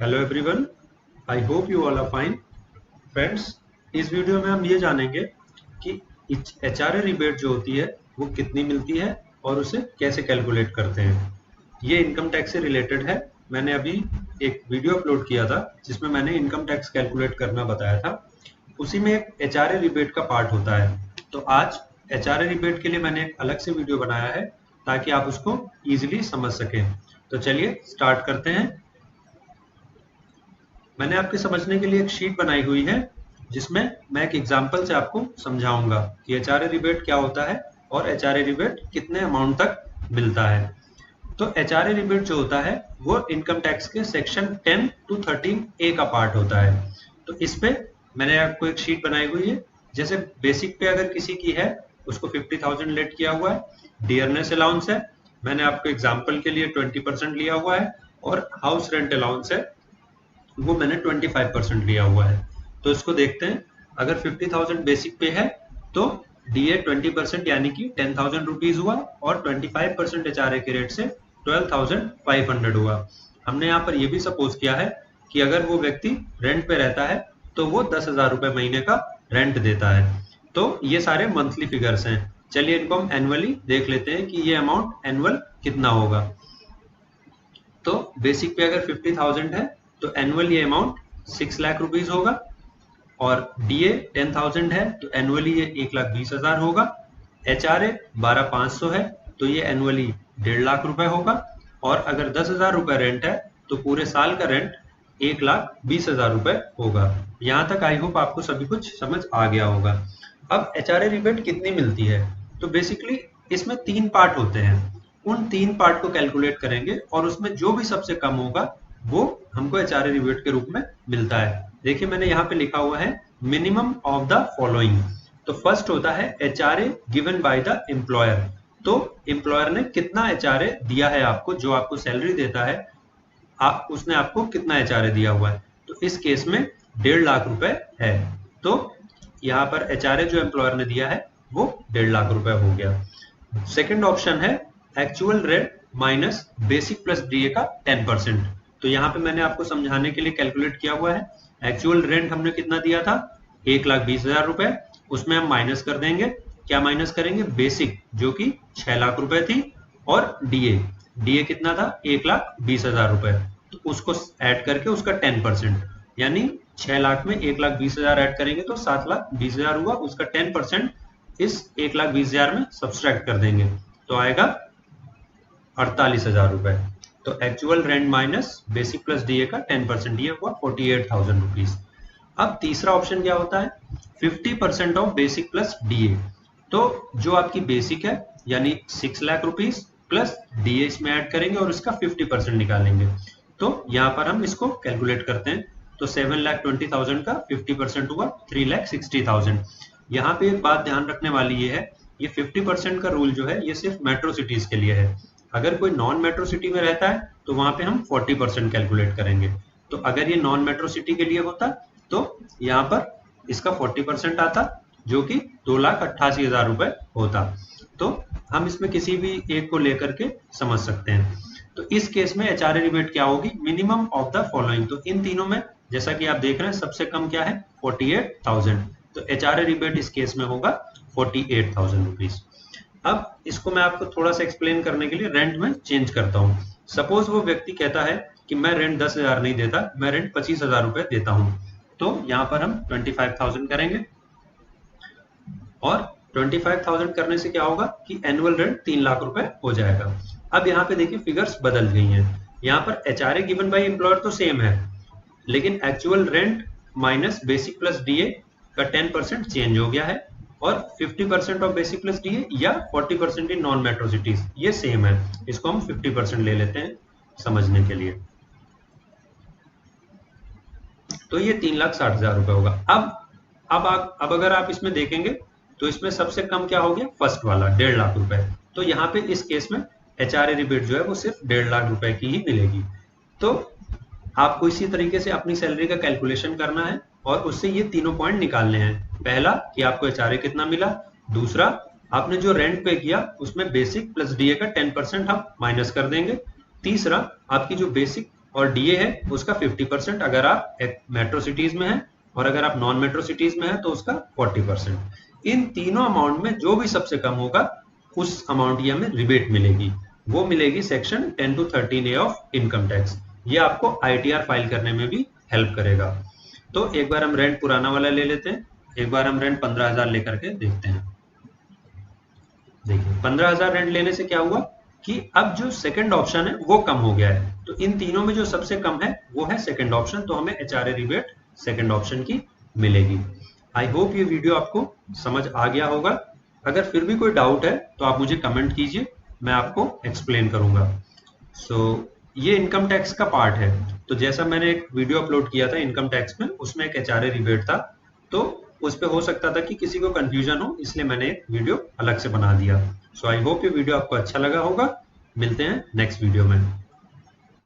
Hello everyone, I hope you all are fine. Friends, इस video में हम ये जानेंगे कि एचआरए रिबेट जो होती है वो कितनी मिलती है और उसे कैसे कैलकुलेट करते हैं। ये इनकम टैक्स से रिलेटेड है। मैंने अभी एक वीडियो अपलोड किया था जिसमें मैंने इनकम टैक्स कैलकुलेट करना बताया था। उसी में एक एचआरए रिबेट का पार्ट होता है। तो आज एचआरए रिबेट के लिए मैंने एक अलग से वीडियो बनाया है ताकि आप उसको ईजिली समझ सकें। तो चलिए स्टार्ट करते हैं। मैंने आपके समझने के लिए एक शीट बनाई हुई है जिसमें मैं एक एग्जांपल से आपको समझाऊंगा कि एचआरए रिबेट क्या होता है और एचआरए रिबेट कितने अमाउंट तक मिलता है। तो एचआरए रिबेट जो होता है वो इनकम टैक्स के सेक्शन 10 to 13A का पार्ट होता है। तो इस पे मैंने आपको एक शीट बनाई हुई है। जैसे बेसिक पे अगर किसी की है उसको 50,000 लेट किया हुआ है। डियरनेस अलाउंस है, मैंने आपको एग्जाम्पल के लिए 20% लिया हुआ है। और हाउस रेंट अलाउंस है, वो मैंने 25% लिया हुआ है। तो इसको देखते हैं। अगर 50,000 बेसिक पे है तो डीए 20% यानी कि 10,000 रुपीज हुआ और 25% एचआरए के रेट से 12,500 हुआ। हमने यहाँ पर यह भी सपोज किया है कि अगर वो व्यक्ति रेंट पे रहता है तो वो 10,000 रुपए महीने का रेंट देता है। तो ये सारे मंथली फिगर्स हैं। चलिए इनको हम एनुअली देख लेते हैं कि ये अमाउंट एनुअल कितना होगा। तो बेसिक पे अगर 50,000 है तो एनुअल ये अमाउंट 6 लाख रुपीज होगा। और डीए 10,000 है तो एनुअली ये 1,20,000 होगा। एचआरए 12,500 है तो ये एनुअली 1.5 लाख रुपए होगा। और अगर 10,000 रुपए रेंट है तो पूरे साल का रेंट 1,20,000 रुपए होगा। यहाँ तक आई होप आपको सभी कुछ समझ आ गया होगा। अब एचआरए रिबेट कितनी मिलती है, तो बेसिकली इसमें 3 पार्ट होते हैं। उन 3 पार्ट को कैलकुलेट करेंगे और उसमें जो भी सबसे कम होगा वो हमको एचआरए रिबेट के रूप में मिलता है। देखिए मैंने यहाँ पे लिखा हुआ है मिनिमम ऑफ द फॉलोइंग। तो फर्स्ट होता है HRA given by the employer. तो एम्प्लॉयर ने कितना एचआरए दिया है आपको, जो आपको सैलरी देता है उसने आपको कितना एचआरए दिया हुआ है। तो इस केस में 1.5 लाख रुपए है। तो यहाँ पर एचआरए जो एम्प्लॉयर ने दिया है वो 1.5 लाख रुपए हो गया। सेकेंड ऑप्शन है actual rent minus basic plus DA का 10%। तो यहाँ पे मैंने आपको समझाने के लिए कैलकुलेट किया हुआ है। एक्चुअल रेंट हमने कितना दिया था, 1,20,000 रुपए। उसमें हम माइनस कर देंगे, क्या माइनस करेंगे, बेसिक जो कि 6 लाख रुपए थी और डीए कितना था, 1,20,000 रुपए। तो उसको ऐड करके उसका 10% यानी 6 लाख में 1,20,000 ऐड करेंगे तो 7,20,000 हुआ। उसका 10% इस 1,20,000 में सब्सट्रैक्ट कर देंगे तो आएगा 48,000 रुपए। तो actual rent minus basic plus DA का 10%, ये हुआ 48,000 रुपीज। अब तीसरा ऑप्शन क्या होता है, 50% ऑफ बेसिक प्लस डीए। तो जो आपकी बेसिक है यानी 6 लाख रुपीज प्लस डीए इसमें ऐड करेंगे और इसका 50% निकालेंगे। तो यहाँ पर हम इसको कैलकुलेट करते हैं। तो 7,20,000 का 50% हुआ 3,60,000। यहाँ पे एक बात ध्यान रखने वाली ये है, ये 50% का रूल जो है ये सिर्फ मेट्रो सिटीज के लिए है। अगर कोई नॉन मेट्रो सिटी में रहता है तो वहां पे हम 40% कैलकुलेट करेंगे। तो अगर ये नॉन मेट्रो सिटी के लिए होता तो यहाँ पर इसका 40% आता जो कि 2,88,000 रुपए होता। तो हम इसमें किसी भी एक को लेकर के समझ सकते हैं। तो इस केस में एचआरए रिबेट क्या होगी, मिनिमम ऑफ द फॉलोइंग। तो इन तीनों में जैसा कि आप देख रहे हैं सबसे कम क्या है, 48,000। तो एचआरए रिबेट इस केस में होगा 48,000 रुपीज। अब इसको मैं आपको थोड़ा सा एक्सप्लेन करने के लिए रेंट में चेंज करता हूँ। सपोज वो व्यक्ति कहता है कि मैं रेंट 10,000 नहीं देता, मैं रेंट 25,000 रुपए देता हूँ। तो यहाँ पर हम 25,000 करेंगे और 25,000 करने से क्या होगा कि एनुअल रेंट 3 लाख रुपए हो जाएगा। अब यहाँ पे देखिए फिगर्स बदल गई हैं। यहाँ पर एचआरए गिवन बाय एम्प्लॉयर तो सेम है, लेकिन actual rent minus basic plus DA का 10% चेंज हो गया है और 50% ऑफ बेसिक प्लस डीए या 40% इन नॉन मेट्रो सिटीज ये सेम है। इसको हम 50% ले लेते हैं समझने के लिए। तो ये 3,60,000 रुपए होगा। अब अगर आप इसमें देखेंगे तो इसमें सबसे कम क्या हो गया, फर्स्ट वाला 1.5 लाख रुपए। तो यहाँ पे इस केस में एचआरए रिबेट जो है वो सिर्फ 1.5 लाख रुपए की ही मिलेगी। तो आपको इसी तरीके से अपनी सैलरी का कैलकुलेशन करना है और उससे ये तीनों पॉइंट निकालने हैं। पहला कि आपको एचआरए कितना मिला, दूसरा आपने जो रेंट पे किया उसमें बेसिक प्लस डीए का 10% हम माइनस कर देंगे, तीसरा आपकी जो बेसिक और डीए है उसका 50% अगर आप मेट्रो सिटीज में हैं, और अगर आप नॉन मेट्रो सिटीज में हैं तो उसका 40%। इन तीनों अमाउंट में जो भी सबसे कम होगा उस अमाउंट की हमें रिबेट मिलेगी, वो मिलेगी section 10 to 13A of income tax. ये आपको ITR फाइल करने में भी हेल्प करेगा। तो एक बार हम रेंट पुराना वाला ले लेते हैं, एक बार हम रेंट 15,000 लेकर के देखते हैं। देखिए 15,000 रेंट लेने से क्या हुआ कि अब जो सेकंड ऑप्शन है वो कम हो गया है, तो इन तीनों में जो सबसे कम है वो है सेकंड ऑप्शन, तो हमें HRA रिबेट सेकंड ऑप्शन की मिलेगी। आई होप ये वीडियो आपको समझ आ गया होगा। अगर फिर भी कोई डाउट है तो आप मुझे कमेंट कीजिए, मैं आपको एक्सप्लेन करूंगा। ये इनकम टैक्स का पार्ट है। तो जैसा मैंने एक वीडियो अपलोड किया था इनकम टैक्स में, उसमें एक HRA रिबेट था, तो उस पे हो सकता था कि किसी को कंफ्यूजन हो, इसलिए मैंने एक वीडियो अलग से बना दिया। आई होप ये वीडियो आपको अच्छा लगा होगा। मिलते हैं नेक्स्ट वीडियो में।